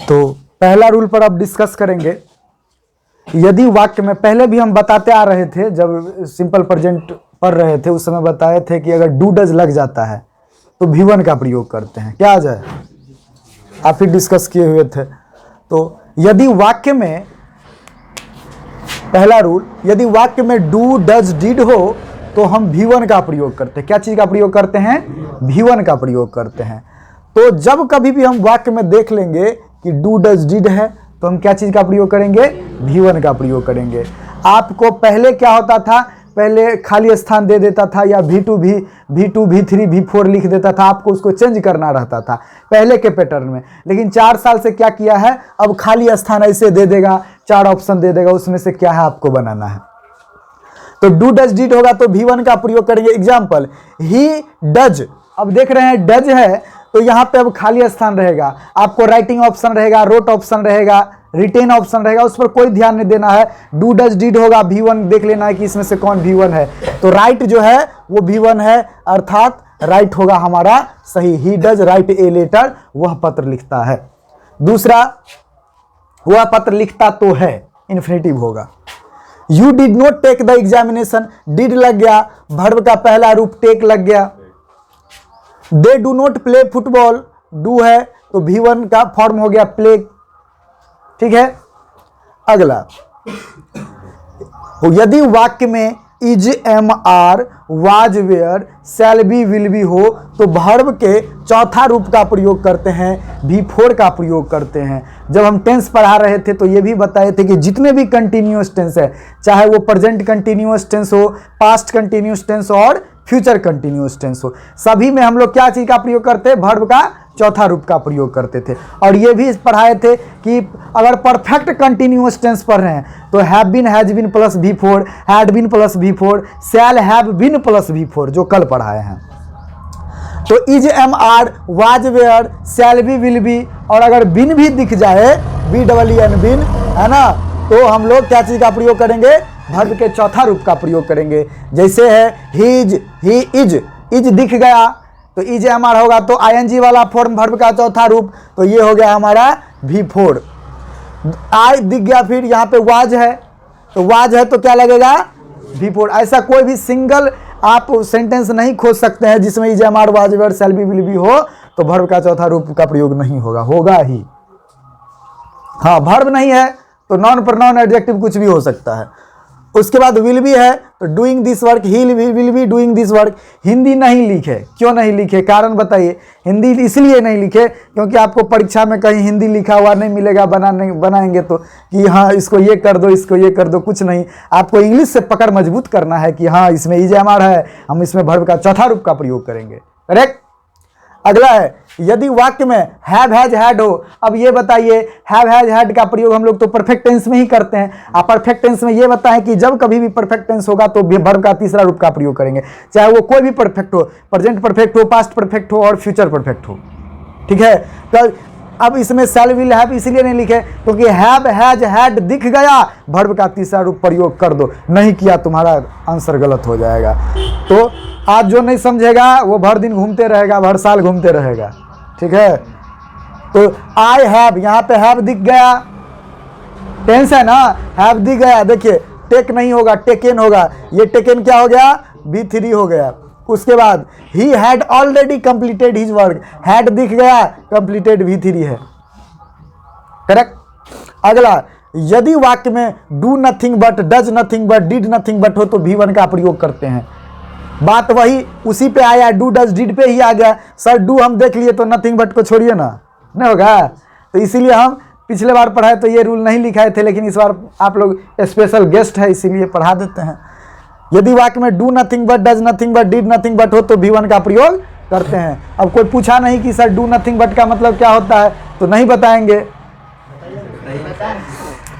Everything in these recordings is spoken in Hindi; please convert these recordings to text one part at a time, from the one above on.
तो पहला रूल पर अब डिस्कस करेंगे। यदि वाक्य में, पहले भी हम बताते आ रहे थे जब सिंपल प्रेजेंट पढ़ रहे थे उस समय बताए थे कि अगर डू डज लग जाता है तो V1 का प्रयोग करते हैं। क्या आ जाए, आप ही डिस्कस किए हुए थे। तो यदि वाक्य में, पहला रूल, यदि वाक्य में डू डज डिड हो तो हम V1 का प्रयोग करते हैं। क्या चीज का प्रयोग करते हैं? V1 का प्रयोग करते हैं। तो जब कभी भी हम वाक्य में देख लेंगे कि डू डज डिड है तो हम क्या चीज का प्रयोग करेंगे? V1 का प्रयोग करेंगे। आपको पहले क्या होता था, पहले खाली स्थान दे देता था या V2 V3 V4 लिख देता था, आपको उसको चेंज करना रहता था पहले के पैटर्न में। लेकिन 4 साल से क्या किया है, अब खाली स्थान ऐसे दे देगा, 4 ऑप्शन दे देगा, उसमें से क्या है आपको बनाना है। तो डू डज डिड होगा तो V1 का प्रयोग करेंगे। एग्जाम्पल, ही डज, अब देख रहे हैं डज है तो यहाँ पे अब खाली स्थान रहेगा, आपको राइटिंग ऑप्शन रहेगा, रोट ऑप्शन रहेगा, रिटेन ऑप्शन रहेगा, उस पर कोई ध्यान नहीं देना है। डू डज डिड होगा, V1 देख लेना है कि इसमें से कौन V1 है। तो राइट जो है वो V1 है, अर्थात राइट होगा हमारा सही। He does write a letter, वह पत्र लिखता है। दूसरा, वह पत्र लिखता तो है, इन्फिनेटिव होगा। You did not take the examination, did लग गया, वर्ब का पहला रूप टेक लग गया। They do not play football, do है तो V1 का फॉर्म हो गया प्ले। ठीक है। अगला, यदि वाक्य में is, am, are, was, were, shall be, will be हो तो वर्ब के चौथा रूप का प्रयोग करते हैं, V4 का प्रयोग करते हैं। जब हम टेंस पढ़ा रहे थे तो ये भी बताए थे कि जितने भी कंटिन्यूअस टेंस है, चाहे वो प्रेजेंट कंटिन्यूअस टेंस हो, पास्ट कंटिन्यूअस टेंस और फ्यूचर कंटिन्यूअस टेंस हो, सभी में हम लोग क्या चीज का प्रयोग करते हैं? वर्ब का चौथा रूप का प्रयोग करते थे। और ये भी पढ़ाए थे कि अगर परफेक्ट कंटिन्यूअस टेंस पढ़ रहे हैं तो have been, has been plus V4, had been plus V4, shall have been plus V4, जो कल पढ़ाए हैं। तो is, am, are, was, were, shall be, will be, और अगर बिन भी दिख जाए, BEEN बिन, है ना, तो हम लोग क्या चीज का प्रयोग करेंगे? वर्ब के चौथा रूप का प्रयोग करेंगे। जैसे है हीज, ही इज दिख गया तो इज, एम, आर होगा तो ING वाला फॉर्म वर्ब का चौथा रूप, तो ये हो गया हमारा V4। आई दिख गया, फिर यहाँ पे वाज है तो वाज है तो क्या लगेगा? V4। ऐसा कोई भी सिंगल आप सेंटेंस नहीं खोज सकते हैं जिसमें is, am, are, was, were, shall be, will be हो तो वर्ब का चौथा रूप का प्रयोग नहीं होगा, होगा ही। हाँ, वर्ब नहीं है तो नॉन प्रोनाउन एडजेक्टिव कुछ भी हो सकता है। उसके बाद विल बी है तो doing this work, he will be doing this work. Hindi नहीं लिखे, क्यों नहीं लिखे? कारण बताइए। हिंदी इसलिए नहीं लिखे क्योंकि आपको परीक्षा में कहीं हिंदी लिखा हुआ नहीं मिलेगा, बनाएंगे तो कि हाँ इसको ये कर दो, इसको ये कर दो, कुछ नहीं। आपको इंग्लिश से पकड़ मजबूत करना है कि हाँ इसमें इज, एम, आर है, हम इसमें वर्ब का चौथा रूप का प्रयोग करेंगे। करेक्ट। अगला है, यदि वाक्य में हैव, हैज, हैड हो। अब ये बताइए, हैव, हैज, हैड का प्रयोग हम लोग तो परफेक्ट टेंस में ही करते हैं। आप परफेक्ट टेंस में ये बताएं कि जब कभी भी परफेक्ट टेंस होगा तो वर्ब का तीसरा रूप का प्रयोग करेंगे, चाहे वो कोई भी परफेक्ट हो, प्रेजेंट परफेक्ट हो, पास्ट परफेक्ट हो और फ्यूचर परफेक्ट हो। ठीक है। तो अब इसमें शैल, विल, हैव इसलिए नहीं लिखे क्योंकि हैव, हैज, हैड दिख गया, वर्ब का तीसरा रूप प्रयोग कर दो, नहीं किया तुम्हारा आंसर गलत हो जाएगा। तो आज जो नहीं समझेगा वो भर दिन घूमते रहेगा, भर साल घूमते रहेगा। ठीक है। तो आई हैव, यहाँ पे हैव दिख गया, टेंस है ना, हैव दिख गया। देखिए टेक नहीं होगा, टेकन होगा, ये टेकन क्या हो गया? V3 हो गया। उसके बाद he had already completed his work, had दिख गया, कंप्लीटेड V3 है। करेक्ट। अगला, यदि वाक्य में do nothing but, does nothing but, did nothing but हो तो V1 का प्रयोग करते हैं। बात वही उसी पे आया, डू डज डिड पे ही आ गया। सर डू हम देख लिए तो नथिंग बट को छोड़िए ना, नहीं होगा। तो इसीलिए हम पिछले बार पढ़ाए तो ये रूल नहीं लिखाए थे, लेकिन इस बार आप लोग स्पेशल गेस्ट है इसीलिए पढ़ा देते हैं। यदि वाक्य में do nothing but, does nothing but, did nothing but हो तो V1 का प्रयोग करते हैं। अब कोई पूछा नहीं कि सर डू नथिंग बट का मतलब क्या होता है, तो नहीं बताएंगे।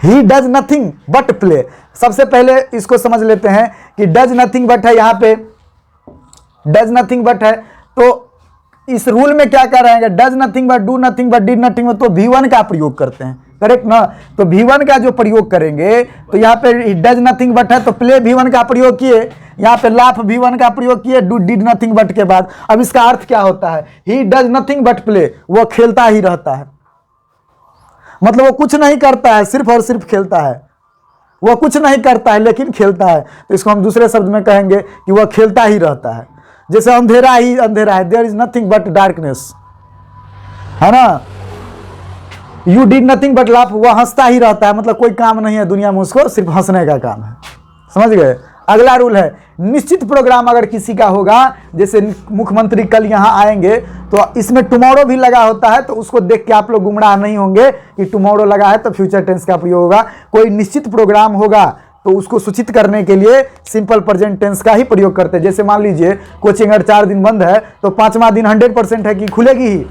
He does nothing but play. सबसे पहले इसको समझ लेते हैं कि डज नथिंग बट है, यहाँ पे डज नथिंग बट है, तो इस रूल में क्या कर रहे हैं? Does nothing but, do nothing but, did nothing but, तो V1 का प्रयोग करते हैं। करेक्ट ना। तो V1 का जो प्रयोग करेंगे तो यहाँ पे डज नथिंग बट है तो प्ले V1 का प्रयोग किए, यहाँ पे लाफ V1 का प्रयोग किए डू डिड नथिंग बट के बाद। अब इसका अर्थ क्या होता है? He does nothing but play, वो खेलता ही रहता है। मतलब वो कुछ नहीं करता है, सिर्फ और सिर्फ खेलता है। वह कुछ नहीं करता है लेकिन खेलता है, तो इसको हम दूसरे शब्द में कहेंगे कि वह खेलता ही रहता है। जैसे अंधेरा ही अंधेरा है, there is nothing but darkness, है ना। You did nothing but laugh, वह हंसता ही रहता है, मतलब कोई काम नहीं है दुनिया में उसको, सिर्फ हंसने का काम है। समझ गए। अगला रूल है निश्चित प्रोग्राम अगर किसी का होगा, जैसे मुख्यमंत्री कल यहाँ आएंगे तो इसमें टुमारो भी लगा होता है, तो उसको देख के आप लोग गुमराह नहीं होंगे कि टुमारो लगा है तो फ्यूचर टेंस का प्रयोग होगा। कोई निश्चित प्रोग्राम होगा तो उसको सूचित करने के लिए सिंपल प्रेजेंट टेंस का ही प्रयोग करते हैं। जैसे मान लीजिए कोचिंग अगर 4 दिन बंद है तो 5वां दिन 100% है कि खुलेगी ही,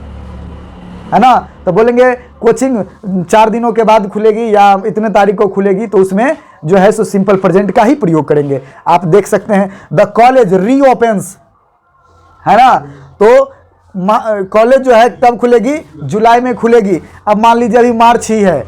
है ना, तो बोलेंगे कोचिंग 4 दिनों के बाद खुलेगी या इतने तारीख को खुलेगी, तो उसमें जो है सो सिंपल प्रेजेंट का ही प्रयोग करेंगे। आप देख सकते हैं द कॉलेज रीओपन्स, है ना, तो कॉलेज जो है कब खुलेगी, जुलाई में खुलेगी। अब मान लीजिए अभी मार्च ही है,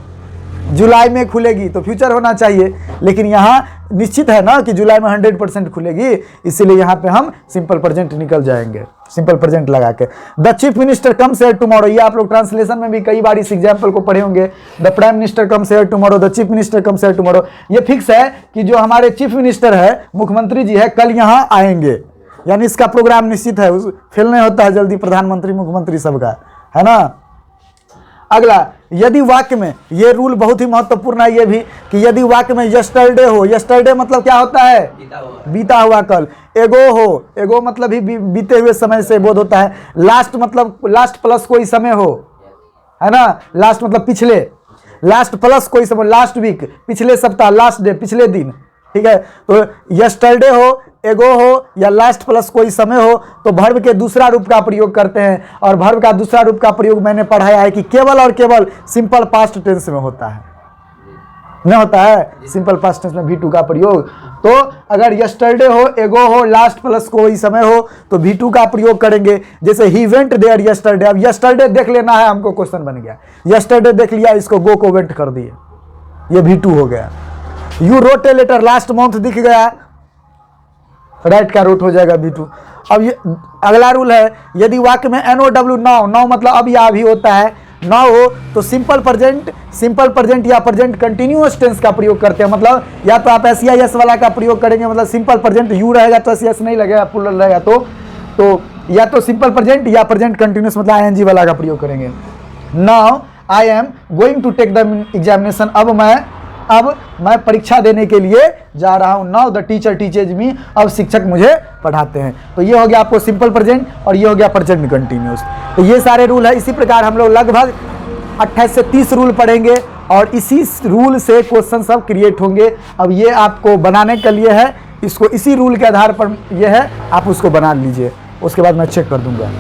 जुलाई में खुलेगी तो फ्यूचर होना चाहिए, लेकिन यहाँ निश्चित है ना कि जुलाई में 100% खुलेगी, इसीलिए यहाँ पे हम सिंपल प्रेजेंट निकल जाएंगे, सिंपल प्रेजेंट लगा के। The chief minister comes here tomorrow, ये आप लोग ट्रांसलेशन में भी कई बार इस एग्जाम्पल को पढ़े होंगे। The prime minister comes here tomorrow, the chief minister comes here tomorrow. ये फिक्स है कि जो हमारे चीफ मिनिस्टर है, मुख्यमंत्री जी है, कल यहाँ आएंगे, यानी इसका प्रोग्राम निश्चित है, फेल नहीं होता है जल्दी प्रधानमंत्री मुख्यमंत्री सबका, है ना। अगला, यदि वाक्य में, ये रूल बहुत ही महत्वपूर्ण है ये भी, कि यदि वाक्य में यस्टरडे हो, यस्टरडे मतलब क्या होता है, बीता हुआ कल। एगो हो, एगो मतलब ही बीते हुए समय से बोध होता है। लास्ट मतलब लास्ट प्लस कोई समय हो, है ना, लास्ट मतलब पिछले, लास्ट प्लस कोई समय, लास्ट वीक पिछले सप्ताह, लास्ट डे पिछले दिन, ठीक है। तो यस्टरडे हो, एगो हो या लास्ट प्लस कोई समय हो तो वर्ब के दूसरा रूप का प्रयोग करते हैं, और वर्ब का दूसरा रूप का प्रयोग मैंने पढ़ाया है कि केवल और केवल सिंपल पास्ट टेंस में होता है, नहीं होता है सिंपल पास्ट टेंस में V2 का प्रयोग। तो अगर यस्टरडे हो, एगो हो, लास्ट प्लस कोई समय हो तो V2 का प्रयोग करेंगे। जैसे ही वेंट देयर यस्टरडे, अब यस्टरडे देख लेना है हमको, क्वेश्चन बन गया, यस्टरडे देख लिया, इसको गो को वेंट कर दिए, ये V2 हो गया। You wrote a letter, last month दिख गया, राइट का रूट हो जाएगा V2। अब ये अगला रूल है, यदि वाक्य में NOW नाउ, नाउ मतलब अब या अभी होता है, नाउ हो तो सिंपल प्रेजेंट या प्रेजेंट कंटिन्यूअस टेंस का प्रयोग करते हैं। मतलब या तो आप SES वाला का प्रयोग करेंगे, मतलब सिंपल प्रेजेंट यू रहेगा तो SES नहीं लगेगा, प्लूरल रहेगा तो या तो सिंपल प्रेजेंट या प्रेजेंट कंटिन्यूअस मतलब ING वाला का प्रयोग करेंगे। Now I am going to take the examination, अब मैं परीक्षा देने के लिए जा रहा हूं। Now the teacher teaches me, अब शिक्षक मुझे पढ़ाते हैं। तो ये हो गया आपको सिंपल प्रेजेंट और ये हो गया प्रेजेंट कंटिन्यूअस। तो ये सारे रूल है। इसी प्रकार हम लोग लगभग 28 से 30 रूल पढ़ेंगे और इसी रूल से क्वेश्चन सब क्रिएट होंगे। अब ये आपको बनाने के लिए है, इसको इसी रूल के आधार पर ये है, आप उसको बना लीजिए, उसके बाद मैं चेक कर दूंगा।